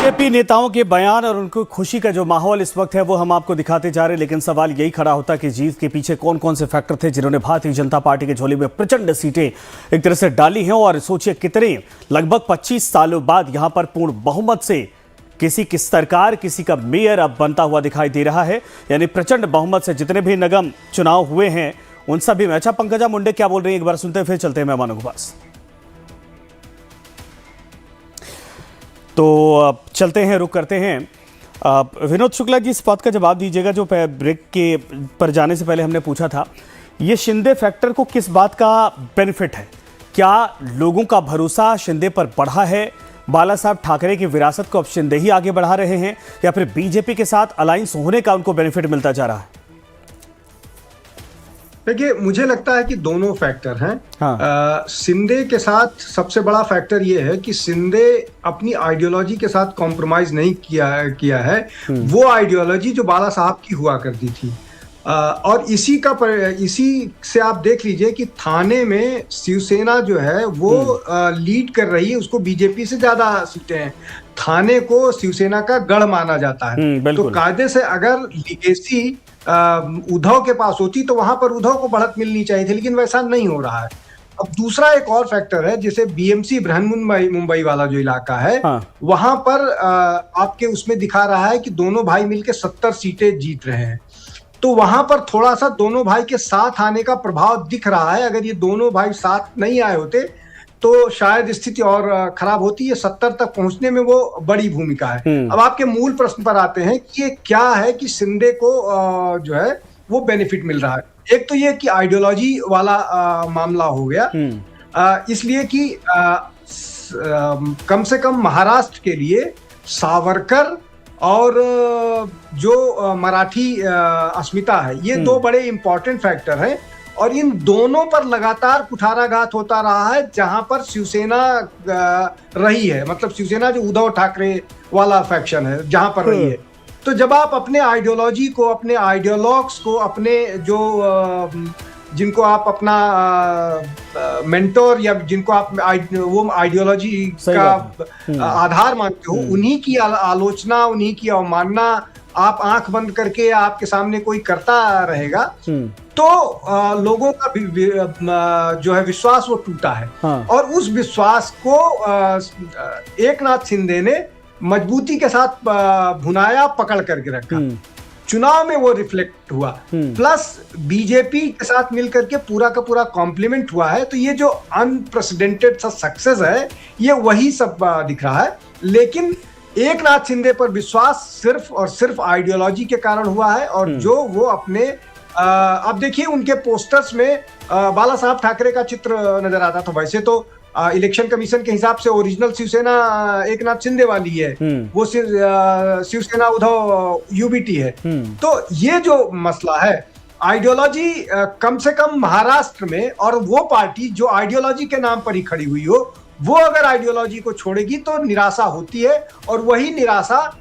BJP नेताओं के बयान और उनको खुशी का जो माहौल इस वक्त है वो हम आपको दिखाते जा रहे हैं, लेकिन सवाल यही खड़ा होता कि जीत के पीछे कौन कौन से फैक्टर थे जिन्होंने भारतीय जनता पार्टी के झोले में प्रचंड सीटें एक तरह से डाली हैं। और सोचिए कितने लगभग 25 सालों बाद यहां पर पूर्ण बहुमत से किसी की सरकार, किसी का मेयर अब बनता हुआ दिखाई दे रहा है। यानी प्रचंड बहुमत से जितने भी निगम चुनाव हुए हैं उन सभी में। अच्छा, पंकजा मुंडे क्या बोल रही है एक बार सुनते हैं, फिर चलते हैं मेहमानों के पास। तो चलते हैं, रुक करते हैं। विनोद शुक्ला जी, इस बात का जवाब दीजिएगा जो ब्रेक के पर जाने से पहले हमने पूछा था, ये शिंदे फैक्टर को किस बात का बेनिफिट है? क्या लोगों का भरोसा शिंदे पर बढ़ा है? बाला साहब ठाकरे की विरासत को अब शिंदे ही आगे बढ़ा रहे हैं या फिर बीजेपी के साथ अलायंस होने का उनको बेनिफिट मिलता जा रहा है? देखिए, मुझे लगता है कि दोनों फैक्टर हैं। हाँ। शिंदे के साथ सबसे बड़ा फैक्टर ये है कि शिंदे अपनी आइडियोलॉजी के साथ कॉम्प्रोमाइज नहीं किया है। वो आइडियोलॉजी जो बाला साहब की हुआ करती थी। और इसी से आप देख लीजिए कि थाने में शिवसेना जो है वो लीड कर रही है, उसको बीजेपी से ज्यादा सीटें हैं। थाने को शिवसेना का गढ़ माना जाता है। तो कायदे से अगर लीगेसी उद्धव के पास होती तो वहां पर उद्धव को बढ़त मिलनी चाहिए थी, लेकिन वैसा नहीं हो रहा है। अब दूसरा एक और फैक्टर है, जैसे बीएमसी बृहन्मुंबई वाला जो इलाका है, वहां पर आपके उसमें दिखा रहा है कि दोनों भाई मिलकर 70 सीटें जीत रहे हैं। तो वहां पर थोड़ा सा दोनों भाई के साथ आने का प्रभाव दिख रहा है। अगर ये दोनों भाई साथ नहीं आए होते तो शायद स्थिति और खराब होती है। 70 तक पहुंचने में वो बड़ी भूमिका है। अब आपके मूल प्रश्न पर आते हैं कि ये क्या है कि शिंदे को जो है वो बेनिफिट मिल रहा है। एक तो ये कि आइडियोलॉजी वाला मामला हो गया, इसलिए कि कम से कम महाराष्ट्र के लिए सावरकर और जो मराठी अस्मिता है, ये दो बड़े इंपॉर्टेंट फैक्टर हैं। और इन दोनों पर लगातार कुठाराघात होता रहा है जहां पर शिवसेना रही है, मतलब शिवसेना जो उद्धव ठाकरे वाला फैक्शन है जहां पर रही है। तो जब आप अपने आइडियोलॉजी को, अपने आइडियोलॉग्स को, अपने जो जिनको आप अपना मेंटोर या जिनको आप वो आइडियोलॉजी का आधार मानते हो, उन्हीं की आलोचना, उन्हीं की अवमानना आप आंख बंद करके आपके सामने कोई करता रहेगा तो लोगों का जो है विश्वास वो टूटा है। और उस विश्वास को एकनाथ शिंदे ने मजबूती के साथ भुनाया, पकड़ करके रखा। चुनाव में वो रिफ्लेक्ट हुआ, प्लस बीजेपी के साथ मिलकर के पूरा का पूरा कॉम्प्लीमेंट हुआ है। तो ये जो अनप्रेसिडेंटेड सा सक्सेस है, ये वही सब दिख रहा है। लेकिन एकनाथ शिंदे पर विश्वास सिर्फ और सिर्फ आइडियोलॉजी के कारण हुआ है। और जो वो अपने अब देखिए उनके पोस्टर्स में बाला साहब ठाकरे का चित्र नजर आता था। वैसे तो इलेक्शन कमीशन के हिसाब से ओरिजिनल शिवसेना एकनाथ शिंदे वाली है, वो शिवसेना उद्धव यूबीटी है। तो ये जो मसला है, आइडियोलॉजी कम से कम महाराष्ट्र में, और वो पार्टी जो आइडियोलॉजी के नाम पर ही खड़ी हुई हो, वो अगर आइडियोलॉजी को छोड़ेगी तो निराशा होती है। और वही निराशा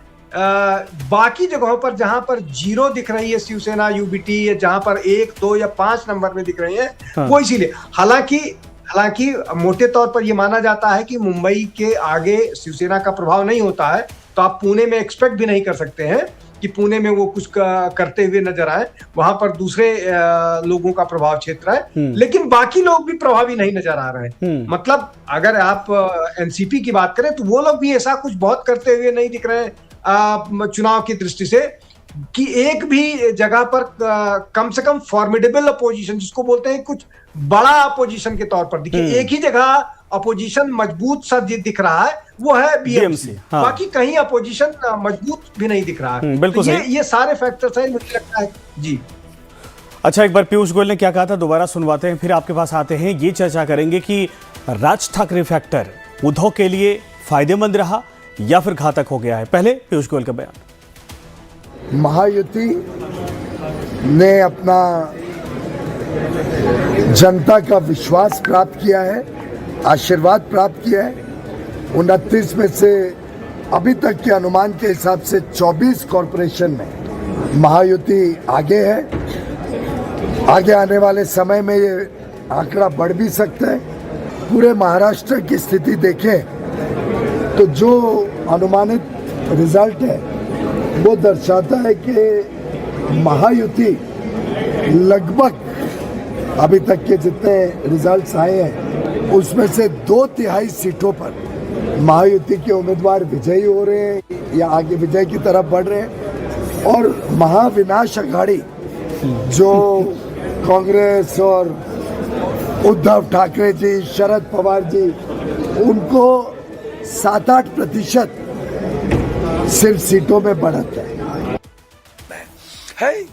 बाकी जगहों पर जहां पर 0 दिख रही है शिवसेना यूबीटी, या जहां पर 1, 2 या 5 नंबर में दिख रही है, वो इसीलिए। हालांकि मोटे तौर पर यह माना जाता है कि मुंबई के आगे शिवसेना का प्रभाव नहीं होता है, तो आप पुणे में एक्सपेक्ट भी नहीं कर सकते हैं कि पुणे में वो कुछ करते हुए नजर आए। वहां पर दूसरे लोगों का प्रभाव क्षेत्र है, लेकिन बाकी लोग भी प्रभावी नहीं नजर आ रहे हैं। मतलब अगर आप एनसीपी की बात करें तो वो लोग भी ऐसा कुछ बहुत करते हुए नहीं दिख रहे हैं चुनाव की दृष्टि से, कि एक भी जगह पर कम से कम फॉर्मिडेबल अपोजिशन, जिसको बोलते हैं कुछ बड़ा अपोजिशन के तौर पर दिखे। एक ही जगह अपोजिशन मजबूत सा दिख रहा है, वो है बीएमसी। बाकी कहीं अपोजिशन मजबूत भी नहीं दिख रहा है। बिल्कुल तो ये सारे फैक्टर्स हैं, मुझे लगता है जी। अच्छा, एक बार पीयूष गोयल ने क्या कहा था दोबारा सुनवाते हैं, फिर आपके पास आते हैं। ये चर्चा करेंगे कि राज ठाकरे फैक्टर उद्धव के लिए फायदेमंद रहा या फिर घातक हो गया है। पहले पीयूष गोयल का बयान। महायुति ने अपना जनता का विश्वास प्राप्त किया है, आशीर्वाद प्राप्त किया है। 29 में से अभी तक के अनुमान के हिसाब से 24 कॉरपोरेशन में महायुति आगे है। आगे आने वाले समय में ये आंकड़ा बढ़ भी सकता है। पूरे महाराष्ट्र की स्थिति देखें तो जो अनुमानित रिजल्ट है वो दर्शाता है कि महायुति लगभग अभी तक के जितने रिजल्ट्स आए हैं उसमें से 2/3 सीटों पर महायुति के उम्मीदवार विजयी हो रहे हैं या आगे विजय की तरफ बढ़ रहे हैं। और महाविनाश अघाड़ी जो कांग्रेस और उद्धव ठाकरे जी, शरद पवार जी, उनको 7-8% सिर्फ सीटों में बढ़त है।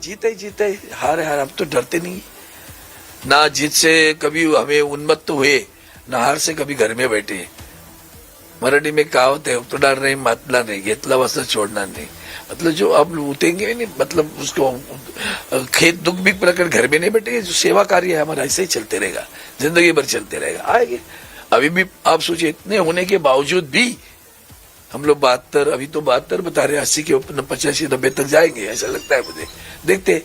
जीते जीते हार हार, हम तो डरते नहीं ना, जीत से कभी हमें उन्मत्त हुए ना हार से कभी घर में बैठे। मराठी में कहावत है, उतरणार नहीं मातला नहीं, घेतला वस्त्र छोड़ना नहीं। मतलब जो आप उठेंगे नहीं, मतलब उसको खेत दुख भी प्रकट घर में नहीं बैठेंगे। जो सेवा कार्य है हमारा ऐसे ही चलते रहेगा, जिंदगी भर चलते रहेगा। आएंगे अभी भी आप सोचिए, इतने होने के बावजूद भी हम लोग 72, अभी तो 72 बता रहे, 80 के ऊपर 85-90 तक जाएंगे ऐसा लगता है मुझे। देखते।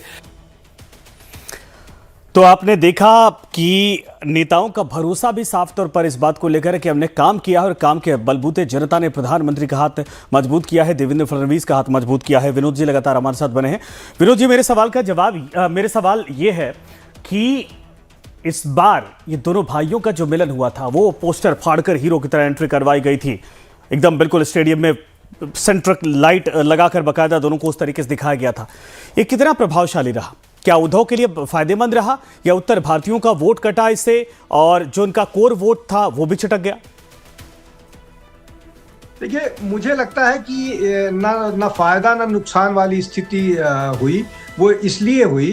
तो आपने देखा कि नेताओं का भरोसा भी साफ तौर पर इस बात को लेकर है कि हमने काम किया है और काम के बलबूते जनता ने प्रधानमंत्री का हाथ मजबूत किया है, देवेंद्र फडणवीस का हाथ मजबूत किया है। विनोद जी लगातार हमारे साथ बने हैं। विनोद जी, मेरे सवाल ये है कि इस बार ये दोनों भाइयों का जो मिलन हुआ था वो पोस्टर फाड़कर हीरो की तरह एंट्री करवाई गई थी, एकदम बिल्कुल स्टेडियम में सेंट्रल लाइट लगाकर बकायदा दोनों को उस तरीके से दिखाया गया था। ये कितना प्रभावशाली रहा? क्या उद्धव के लिए फायदेमंद रहा या उत्तर भारतीयों का वोट कटा इससे और जो उनका कोर वोट था वो भी छिटक गया? देखिए, मुझे लगता है कि ना फायदा ना नुकसान वाली स्थिति हुई। वो इसलिए हुई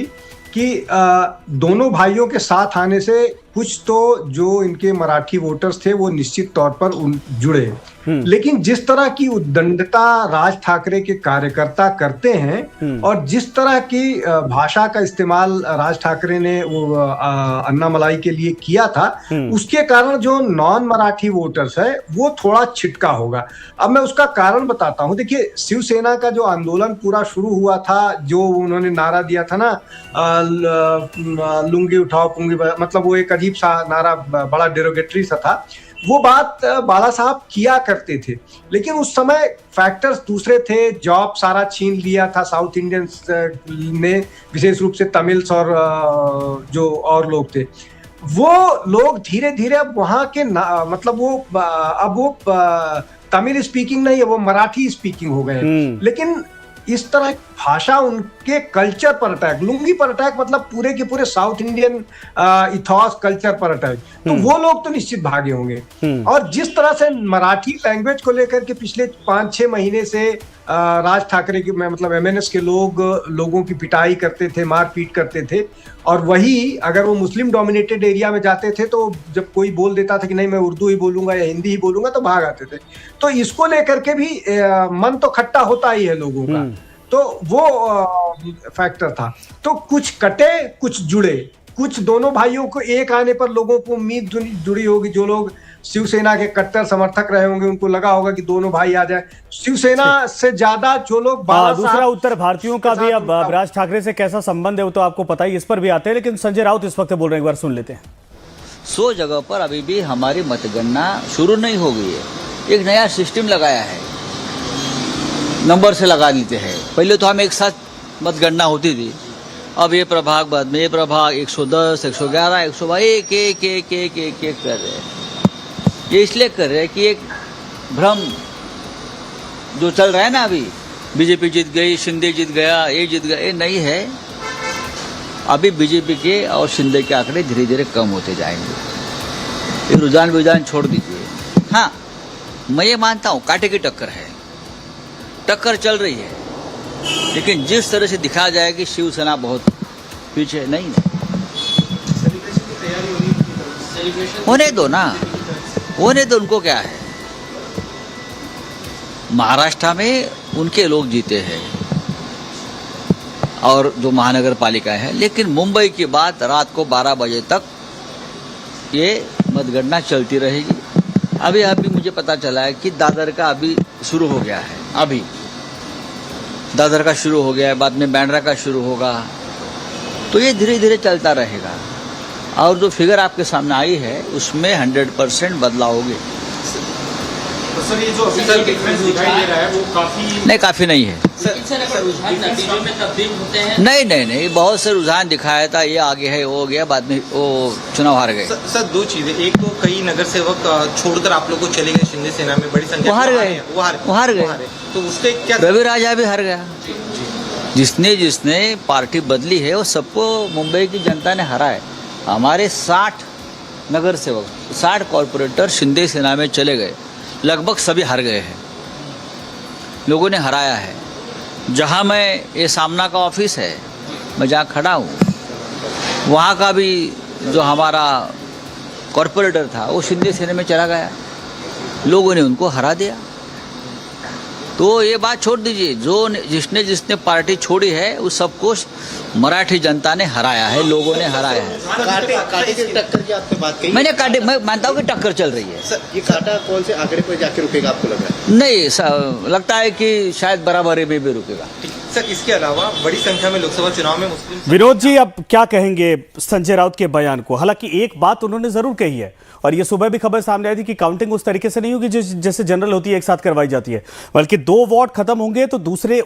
कि दोनों भाइयों के साथ आने से कुछ तो जो इनके मराठी वोटर्स थे वो निश्चित तौर पर जुड़े, लेकिन जिस तरह की उद्दंडता राज ठाकरे के कार्यकर्ता करते हैं और जिस तरह की भाषा का इस्तेमाल राज ठाकरे ने वो अन्नामलाई के लिए किया था, उसके कारण जो नॉन मराठी वोटर्स है वो थोड़ा छिटका होगा। अब मैं उसका कारण बताता हूं। देखिए, शिवसेना का जो आंदोलन पूरा शुरू हुआ था, जो उन्होंने नारा दिया था ना, लुंगी उठाओ पुंगी, मतलब वो एक अजीब सा नारा, बड़ा डेरोगेटरी सा था। वो बात बाला साहब किया करते थे, लेकिन उस समय फैक्टर्स दूसरे थे। जॉब सारा छीन लिया था साउथ इंडियंस ने, विशेष रूप से तमिल्स और जो और लोग थे, वो लोग धीरे धीरे अब वहां के मतलब वो तमिल स्पीकिंग नहीं है, वो मराठी स्पीकिंग हो गए। लेकिन इस तरह भाषा उनके कल्चर पर अटैक, लुंगी पर अटैक, मतलब पूरे के पूरे साउथ इंडियन इथॉस कल्चर पर अटैक, तो वो लोग तो निश्चित भागे होंगे। और जिस तरह से मराठी लैंग्वेज को लेकर के पिछले 5-6 महीने से राज ठाकरे की, मतलब एमएनएस के लोगों की पिटाई करते थे, मारपीट करते थे, और वही अगर वो मुस्लिम डोमिनेटेड एरिया में जाते थे तो जब कोई बोल देता था कि नहीं मैं उर्दू ही बोलूंगा या हिंदी ही बोलूंगा, तो भाग आते थे। तो इसको लेकर के भी मन तो खट्टा होता ही है लोगों का, तो वो फैक्टर था। तो कुछ कटे कुछ जुड़े, कुछ दोनों भाइयों को एक आने पर लोगों को उम्मीद जुड़ी होगी। जो लोग शिवसेना के कट्टर समर्थक रहे होंगे उनको लगा होगा कि दोनों भाई आ जाए। शिवसेना से ज्यादा जो लोग दूसरा उत्तर भारतीयों का भी अब राज ठाकरे से कैसा संबंध है वो तो आपको पता ही, इस पर भी आते हैं, लेकिन संजय राउत इस वक्त बोल रहे हैं, एक बार सुन लेते हैं। 100 जगह पर अभी भी हमारी मतगणना शुरू नहीं हो गई है। एक नया सिस्टम लगाया है, नंबर से लगा देते हैं। पहले तो हम एक साथ मतगणना होती थी, अब ये प्रभाग बाद में ये प्रभाग 110, 111, 122 एक कर रहे हैं। ये इसलिए कर रहे हैं कि एक भ्रम जो चल रहा है ना, अभी बीजेपी जीत गई, शिंदे जीत गया, ये जीत गया, ये नहीं है। अभी बीजेपी के और शिंदे के आंकड़े धीरे धीरे कम होते जाएंगे। ये रुझान छोड़ दीजिए। हाँ, मैं ये मानता हूँ कांटे की टक्कर है, टक्कर चल रही है, लेकिन जिस तरह से दिखाया जाए कि शिवसेना बहुत पीछे नहीं है, होने दो ना, होने दो। उनको क्या है, महाराष्ट्र में उनके लोग जीते हैं और जो महानगर पालिका है, लेकिन मुंबई की बात रात को 12 बजे तक ये मतगणना चलती रहेगी। अभी मुझे पता चला है कि दादर का अभी शुरू हो गया है, अभी दादर का शुरू हो गया है, बाद में बैंड्रा का शुरू होगा, तो ये धीरे धीरे चलता रहेगा। और जो फिगर आपके सामने आई है उसमें 100% बदलाव होंगे। तो सर ये जो अभी तक डिफरेंस दिखाई दे रहा है वो काफी नहीं, काफ़ी नहीं है। रुझान नतीजों में तब्दील होते हैं। नहीं, बहुत से रुझान दिखाया था, ये आगे है, वो हो गया, बाद में वो चुनाव हार गए। सर दो चीजें, एक तो कई नगर सेवक छोड़कर आप लोग को चले गए शिंदे सेना में, बड़ी संख्या वो हार गए। वो हार गए, तो उसके क्या रवि राजा भी हार गया। जिसने पार्टी बदली है वो सबको मुंबई की जनता ने हरा है। हमारे 60 नगर सेवक, 60 कॉरपोरेटर शिंदे सेना में चले गए, लगभग सभी हार गए हैं, लोगों ने हराया है। जहाँ मैं, ये सामना का ऑफिस है, मैं जहाँ खड़ा हूँ, वहाँ का भी जो हमारा कॉरपोरेटर था वो शिंदे सेना में चला गया, लोगों ने उनको हरा दिया। तो ये बात छोड़ दीजिए, जिसने पार्टी छोड़ी है उस सबको मराठी जनता ने हराया है, लोगों ने हराया है। कांटे की टक्कर की आपने बात कही। मैं मानता हूँ कि टक्कर चल रही है। सर ये कांटा कौन से आंकड़े पर जाके रुकेगा आपको लग रहा है? नहीं, लगता है कि शायद बराबरी में भी रुकेगा। सर इसके अलावा बड़ी संख्या में लोकसभा चुनाव में मुस्लिम विनोद जी, अब क्या कहेंगे संजय राउत के बयान को? हालांकि एक बात उन्होंने जरूर कही है, और ये सुबह भी खबर सामने आई थी कि काउंटिंग उस तरीके से नहीं होगी जैसे जनरल होती है, एक साथ करवाई जाती है, बल्कि 2 वार्ड खत्म होंगे तो दूसरे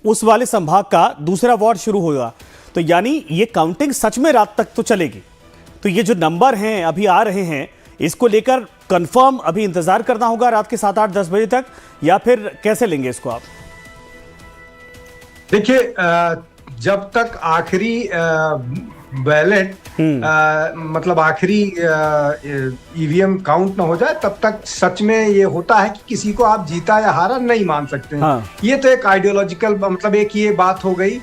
उस वाले संभाग का दूसरा वार्ड शुरू होगा। तो यानी ये काउंटिंग सच में रात तक तो चलेगी। तो ये जो नंबर हैं अभी आ रहे हैं, इसको लेकर कंफर्म अभी इंतजार करना होगा रात के 7, 8, 10 बजे तक, या फिर कैसे लेंगे इसको आप? देखिए, जब तक आखिरी बैलेट मतलब आखिरी ईवीएम काउंट ना हो जाए, तब तक सच में ये होता है कि किसी को आप जीता या हारा नहीं मान सकते हैं। हाँ। ये तो एक आइडियोलॉजिकल, मतलब एक ये बात हो गई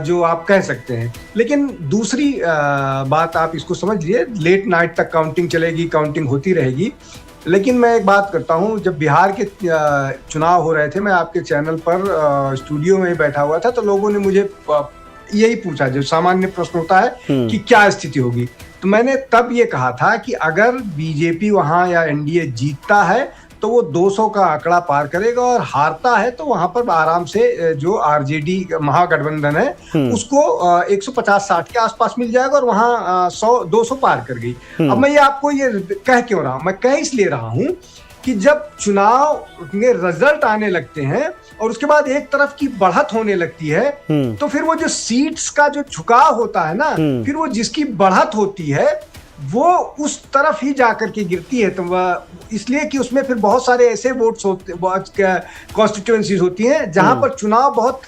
जो आप कह सकते हैं। लेकिन दूसरी बात आप इसको समझ लिए, लेट नाइट तक काउंटिंग चलेगी, काउंटिंग होती रहेगी। लेकिन मैं एक बात करता हूं, जब बिहार के चुनाव हो रहे थे, मैं आपके चैनल पर स्टूडियो में बैठा हुआ था, तो लोगों ने मुझे यही पूछा, जो सामान्य प्रश्न होता है कि क्या स्थिति होगी। तो मैंने तब ये कहा था कि अगर बीजेपी वहां या एनडीए जीतता है तो वो 200 का आंकड़ा पार करेगा, और हारता है तो वहां पर आराम से जो आरजेडी महागठबंधन है उसको 150-60 के आसपास मिल जाएगा, और वहां 100-200 पार कर गई। अब मैं ये आपको ये कह क्यों रहा हूं? मैं कह इसलिए रहा हूं कि जब चुनाव में रिजल्ट आने लगते हैं और उसके बाद एक तरफ की बढ़त होने लगती है, तो फिर वो जो सीट्स का जो झुकाव होता है ना, फिर वो जिसकी बढ़त होती है वो उस तरफ ही जाकर के गिरती है। तो इसलिए कि उसमें फिर बहुत सारे ऐसे वोट्स होते, कॉन्स्टिट्यूएंसीज होती हैं जहां पर चुनाव बहुत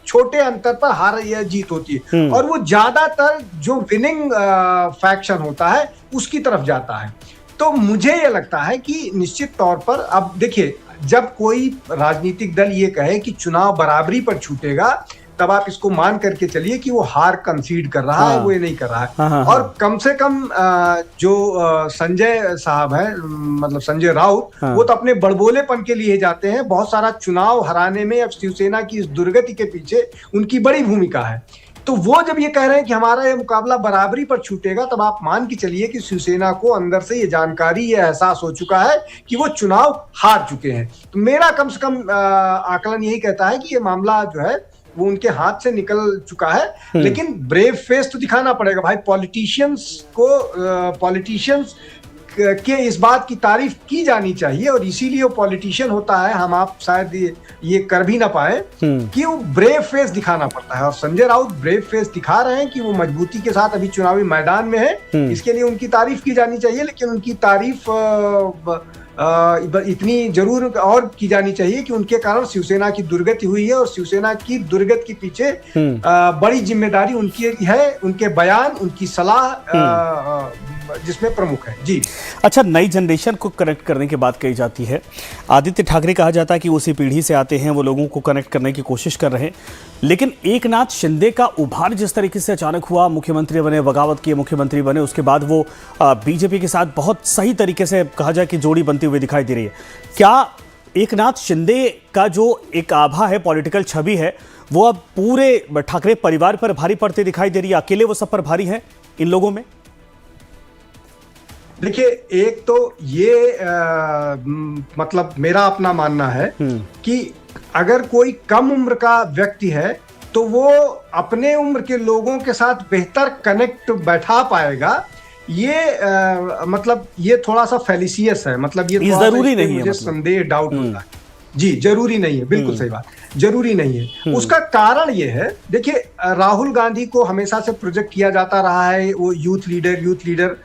छोटे अंतर पर हार या जीत होती है, और वो ज्यादातर जो विनिंग फैक्शन होता है उसकी तरफ जाता है। तो मुझे ये लगता है कि निश्चित तौर पर, अब देखिए, जब कोई राजनीतिक दल ये कहे कि चुनाव बराबरी पर छूटेगा, तब आप इसको मान करके चलिए कि वो हार कंसीड कर रहा है, वो ये नहीं कर रहा है। और कम से कम जो संजय साहब है, मतलब संजय राउत, वो तो अपने बड़बोलेपन के लिए जाते हैं। बहुत सारा चुनाव हराने में अब शिवसेना की इस दुर्गति के पीछे उनकी बड़ी भूमिका है। तो वो जब ये कह रहे हैं कि हमारा ये मुकाबला बराबरी पर छूटेगा, तब आप मान के चलिए कि शिवसेना को अंदर से ये जानकारी, ये एहसास हो चुका है कि वो चुनाव हार चुके हैं। तो मेरा कम से कम आकलन यही कहता है कि ये मामला जो है वो उनके हाथ से निकल चुका है। लेकिन ब्रेव फेस तो दिखाना पड़ेगा भाई। पॉलिटिशियंस के इस बात की तारीफ की जानी चाहिए, और इसीलिए वो पॉलिटिशियन होता है। हम आप शायद ये कर भी ना पाए कि वो ब्रेव फेस दिखाना पड़ता है, और संजय राउत ब्रेव फेस दिखा रहे हैं कि वो मजबूती के साथ अभी चुनावी मैदान में है। इसके लिए उनकी तारीफ की जानी चाहिए, लेकिन उनकी तारीफ इतनी जरूर और की जानी चाहिए कि उनके कारण शिवसेना की दुर्गति हुई है, और शिवसेना की दुर्गति के पीछे बड़ी जिम्मेदारी उनकी है, उनके बयान, उनकी सलाह जिसमें प्रमुख है। जी अच्छा, नई जनरेशन को कनेक्ट करने की बात कही जाती है। आदित्य ठाकरे कहा जाता है कि उसी पीढ़ी से आते हैं, वो लोगों को कनेक्ट करने की कोशिश कर रहे हैं। लेकिन एकनाथ शिंदे का उभार जिस तरीके से अचानक हुआ, मुख्यमंत्री बने, बगावत किए, मुख्यमंत्री बने, उसके बाद वो बीजेपी के साथ बहुत सही तरीके से कहा जाए कि जोड़ी बनती हुई दिखाई दे रही है। क्या एकनाथ शिंदे का जो एक आभा है, पॉलिटिकल छवि है, वो अब पूरे ठाकरे परिवार पर भारी पड़ती दिखाई दे रही है? अकेले वो सब पर भारी है इन लोगों में? देखिए, एक तो ये मतलब मेरा अपना मानना है कि अगर कोई कम उम्र का व्यक्ति है तो वो अपने उम्र के लोगों के साथ बेहतर कनेक्ट बैठा पाएगा ये मतलब ये थोड़ा सा फेलिसियस है, मतलब ये थोड़ा सा जरूरी इस पे नहीं है, मुझे मतलब। संदेह डाउट होता है। जी, जरूरी नहीं है, बिल्कुल सही बात, जरूरी नहीं है। उसका कारण ये है, देखिए राहुल गांधी को हमेशा से प्रोजेक्ट किया जाता रहा है, वो यूथ लीडर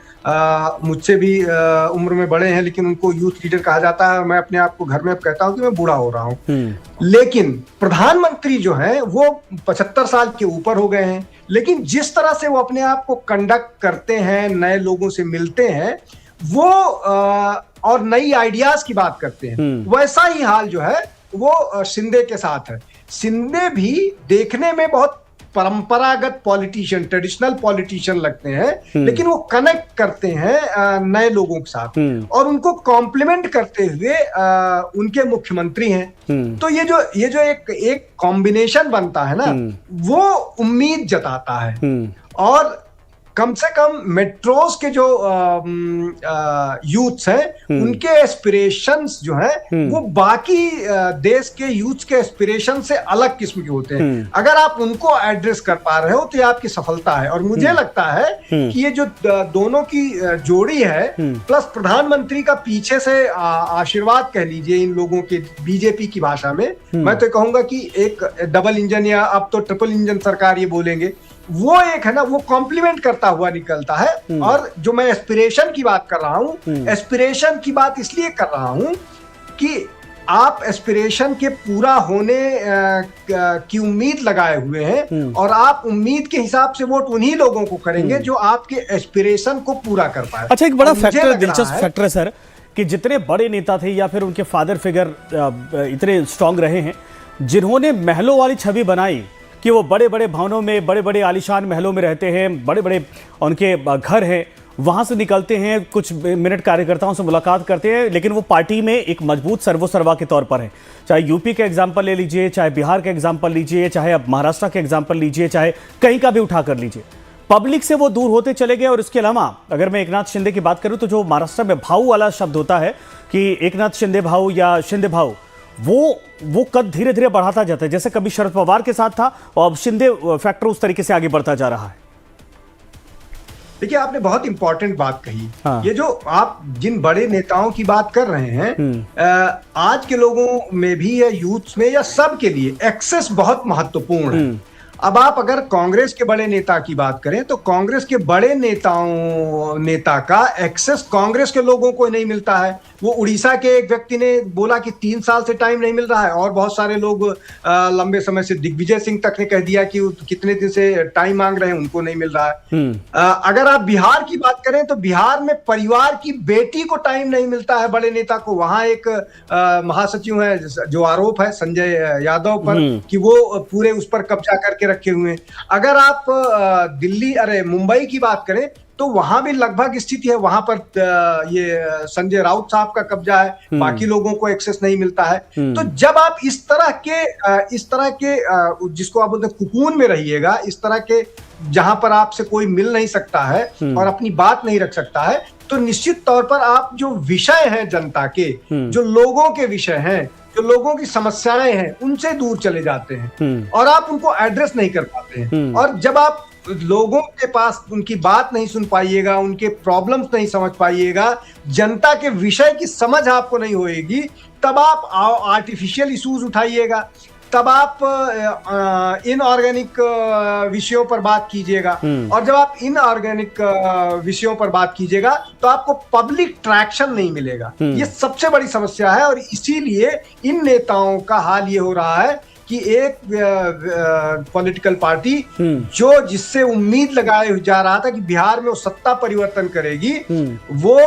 मुझसे भी उम्र में बड़े हैं, लेकिन उनको यूथ लीडर कहा जाता है। मैं अपने आप को घर में कहता हूं कि मैं बूढ़ा हो रहा हूं। लेकिन प्रधानमंत्री जो हैं वो 75 साल के ऊपर हो गए हैं, लेकिन जिस तरह से वो अपने आप को कंडक्ट करते हैं, नए लोगों से मिलते हैं, वो और नई आइडियाज की बात करते हैं, वैसा ही हाल जो है वो शिंदे के साथ है। शिंदे भी देखने में बहुत परंपरागत पॉलिटिशियन, ट्रेडिशनल पॉलिटिशियन लगते हैं, लेकिन वो कनेक्ट करते हैं नए लोगों के साथ और उनको कॉम्प्लीमेंट करते हुए उनके मुख्यमंत्री हैं। तो ये जो एक कॉम्बिनेशन बनता है ना, वो उम्मीद जताता है। और कम से कम मेट्रोस के जो यूथ्स हैं, उनके एस्पिरेशंस जो हैं वो बाकी देश के यूथ्स के एस्पिरेशन से अलग किस्म के होते हैं। अगर आप उनको एड्रेस कर पा रहे हो तो ये आपकी सफलता है। और मुझे लगता है कि ये जो दोनों की जोड़ी है, प्लस प्रधानमंत्री का पीछे से आशीर्वाद कह लीजिए इन लोगों के, बीजेपी की भाषा में मैं तो कहूंगा कि एक डबल इंजन या अब तो ट्रिपल इंजन सरकार ये बोलेंगे, वो एक है ना, वो कॉम्प्लीमेंट करता हुआ निकलता है। और जो मैं एस्पिरेशन की बात कर रहा हूं, एस्पिरेशन की बात इसलिए कर रहा हूं कि आप एस्पिरेशन के पूरा होने की उम्मीद लगाए हुए हैं और आप उम्मीद के हिसाब से वोट उन्हीं लोगों को करेंगे जो आपके एस्पिरेशन को पूरा कर पाए। अच्छा, एक बड़ा फैक्टर, दिलचस्प फैक्टर है सर, कि जितने बड़े नेता थे या फिर उनके फादर फिगर इतने स्ट्रांग रहे हैं, जिन्होंने महलों वाली छवि बनाई कि वो बड़े बड़े भवनों में, बड़े बड़े आलीशान महलों में रहते हैं, बड़े बड़े उनके घर हैं, वहाँ से निकलते हैं, कुछ मिनट कार्यकर्ताओं से मुलाकात करते हैं, लेकिन वो पार्टी में एक मजबूत सर्वोसर्वा के तौर पर है। चाहे यूपी का एग्जाम्पल ले लीजिए, चाहे बिहार का एग्जाम्पल लीजिए, चाहे अब महाराष्ट्र का एग्जाम्पल लीजिए, चाहे कहीं का भी उठा कर लीजिए, पब्लिक से वो दूर होते चले गए। और इसके अलावा अगर मैं एकनाथ शिंदे की बात करूं तो जो महाराष्ट्र में भाऊ वाला शब्द होता है कि एकनाथ शिंदे भाऊ या शिंदे भाऊ, वो कद धीरे धीरे बढ़ाता जाता है, जैसे कभी शरद पवार के साथ था और अब शिंदे फैक्टर उस तरीके से आगे बढ़ता जा रहा है। देखिए, आपने बहुत इंपॉर्टेंट बात कही। हाँ। ये जो आप जिन बड़े नेताओं की बात कर रहे हैं, आज के लोगों में भी या यूथ में या सब के लिए एक्सेस बहुत महत्वपूर्ण है। अब आप अगर कांग्रेस के बड़े नेता की बात करें तो कांग्रेस के बड़े नेता का एक्सेस कांग्रेस के लोगों को नहीं मिलता है। वो उड़ीसा के एक व्यक्ति ने बोला कि 3 साल से टाइम नहीं मिल रहा है, और बहुत सारे लोग लंबे समय से, दिग्विजय सिंह तक ने कह दिया कि कितने दिन से टाइम मांग रहे हैं, उनको नहीं मिल रहा है। अगर आप बिहार की बात करें तो बिहार में परिवार की बेटी को टाइम नहीं मिलता है बड़े नेता को। वहां एक महासचिव है जो आरोप है संजय यादव पर कि वो पूरे उस पर कब्जा करके रखे हुए हैं। अगर आप मुंबई की बात करें तो वहां भी लगभग स्थिति है, वहां पर ये संजय राउत साहब का कब्जा है, बाकी लोगों को एक्सेस नहीं मिलता है। तो जब आप इस तरह के जिसको आप बोलते हैं कुकून में रहिएगा, इस तरह के जहां पर आपसे कोई मिल नहीं सकता है और अपनी बात नहीं रख सकता है, तो निश्चित तौर पर आप जो विषय हैं जनता के, जो लोगों के विषय हैं, जो लोगों की समस्याएं हैं, उनसे दूर चले जाते हैं और आप उनको एड्रेस नहीं कर पाते हैं। और जब आप लोगों के पास उनकी बात नहीं सुन पाइएगा, उनके प्रॉब्लम्स नहीं समझ पाइएगा, जनता के विषय की समझ आपको नहीं होएगी, तब आप आर्टिफिशियल इश्यूज उठाइएगा, तब आप इनऑर्गेनिक विषयों पर बात कीजिएगा। और जब आप इनऑर्गेनिक विषयों पर बात कीजिएगा तो आपको पब्लिक ट्रैक्शन नहीं मिलेगा। ये सबसे बड़ी समस्या है और इसीलिए इन नेताओं का हाल ये हो रहा है कि एक पॉलिटिकल पार्टी जो जिससे उम्मीद लगाए जा रहा था कि बिहार में वो सत्ता परिवर्तन करेगी, वो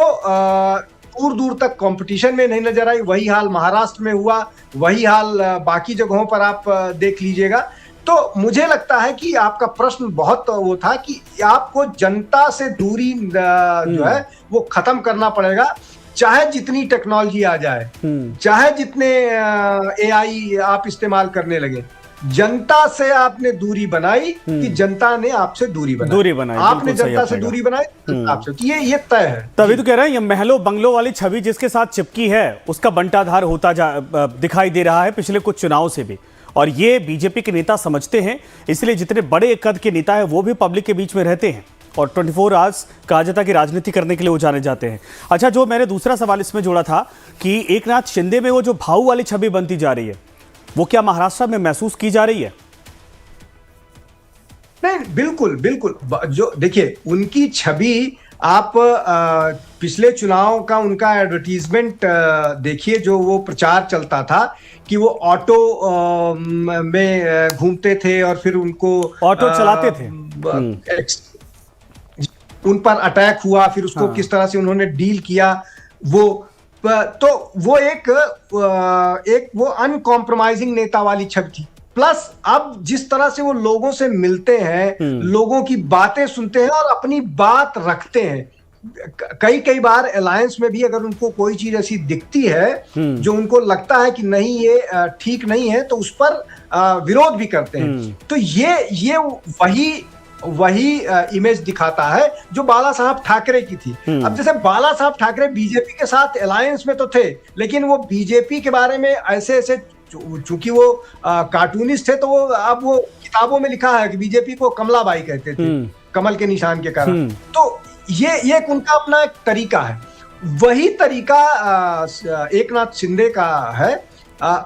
दूर दूर तक कंपटीशन में नहीं नजर आई। वही हाल महाराष्ट्र में हुआ, वही हाल बाकी जगहों पर आप देख लीजिएगा। तो मुझे लगता है कि आपका प्रश्न बहुत वो था कि आपको जनता से दूरी जो है वो खत्म करना पड़ेगा, चाहे जितनी टेक्नोलॉजी आ जाए, चाहे जितने AI आप इस्तेमाल करने लगे। जनता से आपने दूरी बनाई कि जनता ने आपसे दूरी बनाई, आपने जनता से दूरी बनाई आपसे, तो ये तय है। तभी तो कह रहे हैं ये महलों बंगलों वाली छवि जिसके साथ चिपकी है उसका बंटाधार होता दिखाई दे रहा है पिछले कुछ चुनाव से भी, और ये बीजेपी के नेता समझते हैं। इसलिए जितने बड़े कद के नेता है वो भी पब्लिक के बीच में रहते हैं और 24 आवर्स कहा जाता है कि राजनीति करने के लिए वो जाने जाते हैं। अच्छा, जो मैंने दूसरा सवाल इसमें जोड़ा था कि एकनाथ शिंदे में वो जो भाऊ वाली छवि बनती जा रही है, वो क्या महाराष्ट्र में महसूस की जा रही है? नहीं, बिल्कुल बिल्कुल। जो देखिए, उनकी छवि आप पिछले चुनाव का उनका एडवर्टीजमेंट देखिए, जो वो प्रचार चलता था कि वो ऑटो में घूमते थे और फिर उनको ऑटो चलाते थे, उन पर अटैक हुआ, फिर उसको किस तरह से उन्होंने डील किया, वो तो वो एक वो अनकॉम्प्रोमाइजिंग नेता वाली छवि थी। प्लस अब जिस तरह से वो लोगों से मिलते हैं, लोगों की बातें सुनते हैं और अपनी बात रखते हैं। कई बार अलायंस में भी अगर उनको कोई चीज ऐसी दिखती है जो उनको लगता है कि नहीं ये ठीक नहीं है, तो उस पर विरोध भी करते हैं। तो ये वही इमेज दिखाता है जो बाला साहब ठाकरे की थी। अब जैसे बाला साहब ठाकरे बीजेपी के साथ अलायंस में तो थे, लेकिन वो बीजेपी के बारे में ऐसे चूंकि वो कार्टूनिस्ट थे, तो वो अब वो किताबों में लिखा है कि बीजेपी को कमलाबाई कहते थे, कमल के निशान के कारण। तो ये उनका अपना एक तरीका है। वही तरीका एकनाथ शिंदे का है।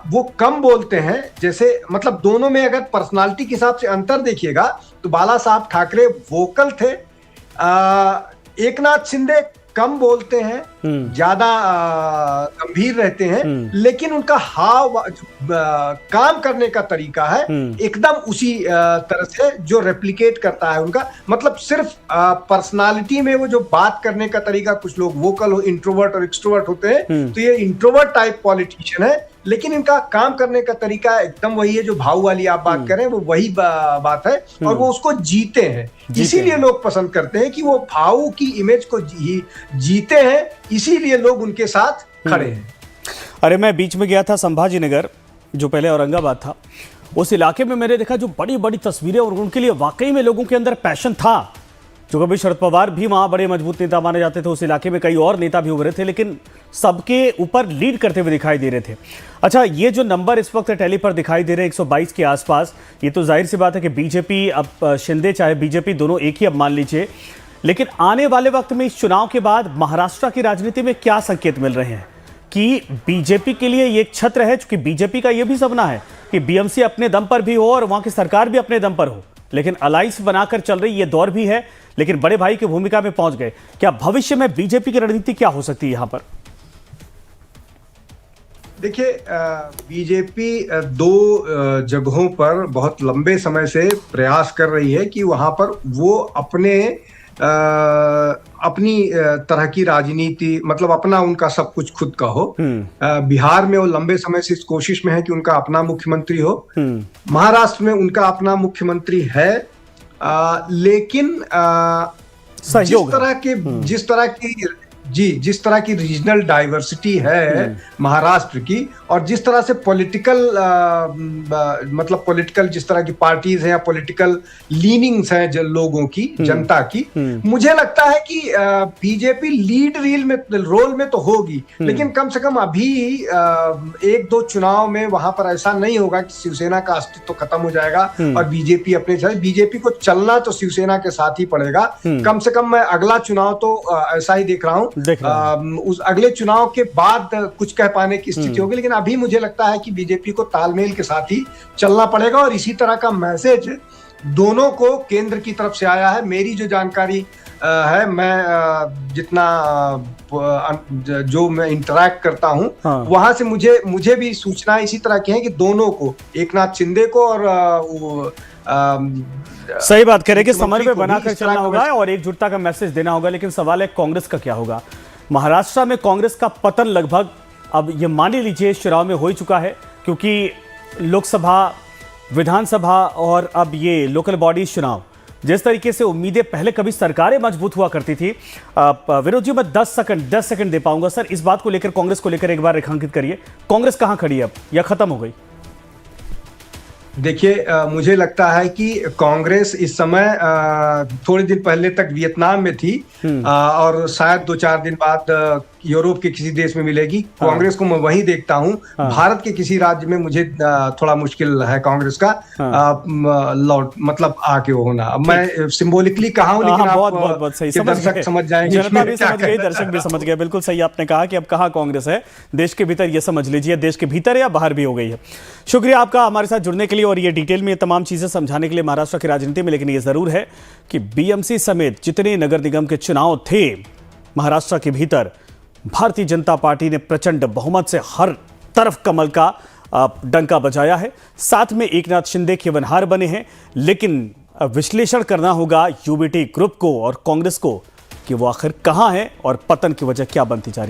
वो कम बोलते हैं, जैसे मतलब दोनों में अगर पर्सनालिटी के हिसाब से अंतर देखिएगा तो बाला साहब ठाकरे वोकल थे, एकनाथ शिंदे कम बोलते हैं, ज्यादा गंभीर रहते हैं, लेकिन उनका काम करने का तरीका है एकदम उसी तरह से जो रेप्लिकेट करता है उनका। मतलब सिर्फ पर्सनालिटी में वो जो बात करने का तरीका, कुछ लोग वोकल हो, इंट्रोवर्ट और एक्सट्रोवर्ट होते हैं, तो ये इंट्रोवर्ट टाइप पॉलिटिशियन है, लेकिन इनका काम करने का तरीका एकदम वही है जो भाऊ वाली आप बात कर रहे हैं, वो वही बात है और वो उसको जीते हैं। इसीलिए लोग पसंद करते हैं कि वो भाऊ की इमेज को जीते हैं, इसीलिए लोग उनके साथ खड़े हैं। अरे, मैं बीच में गया था संभाजी नगर, जो पहले औरंगाबाद था, उस इलाके में मैंने देखा जो बड़ी बड़ी तस्वीरें, और उनके लिए वाकई में लोगों के अंदर पैशन था। जो कभी शरद पवार भी वहां बड़े मजबूत नेता माने जाते थे, उस इलाके में कई और नेता भी उभरे थे, लेकिन सबके ऊपर लीड करते हुए दिखाई दे रहे थे। अच्छा, ये जो नंबर इस वक्त टैली पर दिखाई दे रहे हैं 122 के आसपास, ये तो जाहिर सी बात है कि बीजेपी, अब शिंदे चाहे बीजेपी, दोनों एक ही अब मान लीजिए, लेकिन आने वाले वक्त में इस चुनाव के बाद महाराष्ट्र की राजनीति में क्या संकेत मिल रहे हैं कि बीजेपी के लिए ये एक छत्र है, क्योंकि बीजेपी का ये भी सपना है कि बीएमसी अपने दम पर भी हो और वहां की सरकार भी अपने दम पर हो, लेकिन अलायंस बनाकर चल रही ये दौर भी है, लेकिन बड़े भाई की भूमिका में पहुंच गए। क्या भविष्य में बीजेपी की रणनीति क्या हो सकती है यहां पर? देखिए, बीजेपी दो जगहों पर बहुत लंबे समय से प्रयास कर रही है कि वहां पर वो अपनी तरह की राजनीति, मतलब अपना उनका सब कुछ खुद का हो। बिहार में वो लंबे समय से इस कोशिश में है कि उनका अपना मुख्यमंत्री हो। महाराष्ट्र में उनका अपना मुख्यमंत्री है, लेकिन जिस तरह की रीजनल डाइवर्सिटी है महाराष्ट्र की, और जिस तरह से पॉलिटिकल जिस तरह की पार्टीज हैं या पॉलिटिकल लीनिंग्स हैं लोगों की, जनता की, मुझे लगता है कि बीजेपी लीड रोल में तो होगी, लेकिन कम से कम अभी एक दो चुनाव में वहां पर ऐसा नहीं होगा कि शिवसेना का अस्तित्व खत्म हो जाएगा और बीजेपी अपने साथ। बीजेपी को चलना तो शिवसेना के साथ ही पड़ेगा। कम से कम मैं अगला चुनाव तो ऐसा ही देख रहा हूं। उस अगले चुनाव के बाद कुछ कह पाने की स्थिति होगी, लेकिन अभी मुझे लगता है कि बीजेपी को तालमेल के साथ ही चलना पड़ेगा। और इसी तरह का मैसेज दोनों को केंद्र की तरफ से आया है। मेरी जो जानकारी है, मैं जितना जो मैं इंटरैक्ट करता हूं, वहां से मुझे भी सूचना इसी तरह की है कि दोनों को, एकनाथ शिंदे को और सही बात करें कि समन्वय बनाकर चलना होगा और एकजुटता का मैसेज देना होगा। लेकिन सवाल है कांग्रेस का क्या होगा? महाराष्ट्र में कांग्रेस का पतन लगभग अब ये मान लीजिए इस चुनाव में हो ही चुका है, क्योंकि लोकसभा, विधानसभा और अब ये लोकल बॉडीज चुनाव, जिस तरीके से उम्मीदें पहले कभी सरकारें मजबूत हुआ करती थी। विनोद जी, मैं 10 सेकंड दे पाऊंगा सर, इस बात को लेकर, कांग्रेस को लेकर एक बार रेखांकित करिए। कांग्रेस कहां खड़ी है अब, या खत्म हो गई? देखिए, मुझे लगता है कि कांग्रेस इस समय थोड़े दिन पहले तक वियतनाम में थी और शायद 2-4 दिन बाद यूरोप के किसी देश में मिलेगी। कांग्रेस को मैं वही देखता हूँ। भारत के किसी राज्य में मुझे थोड़ा मुश्किल है कांग्रेस का लौट मतलब आके वो होना। अब मैं सिंबॉलिकली कहा हूँ, लेकिन आप बहुत सही के दर्शक समझ जाएंगे। जनता भी समझ गई, दर्शक भी समझ गए। बिल्कुल सही आपने कहा कि अब कहाँ कांग्रेस है देश के भीतर, ये समझ लीजिए देश के भीतर है या बाहर भी हो गई है। शुक्रिया आपका हमारे साथ जुड़ने के लिए और ये डिटेल में तमाम चीजें समझाने के लिए महाराष्ट्र की राजनीति में। लेकिन ये जरूर है कि बीएमसी समेत जितने नगर निगम के चुनाव थे महाराष्ट्र के भीतर, भारतीय जनता पार्टी ने प्रचंड बहुमत से हर तरफ कमल का डंका बजाया है। साथ में एकनाथ शिंदे केवनहार बने हैं। लेकिन विश्लेषण करना होगा यूबीटी ग्रुप को और कांग्रेस को कि वो आखिर कहां है और पतन की वजह क्या बनती जा रही है।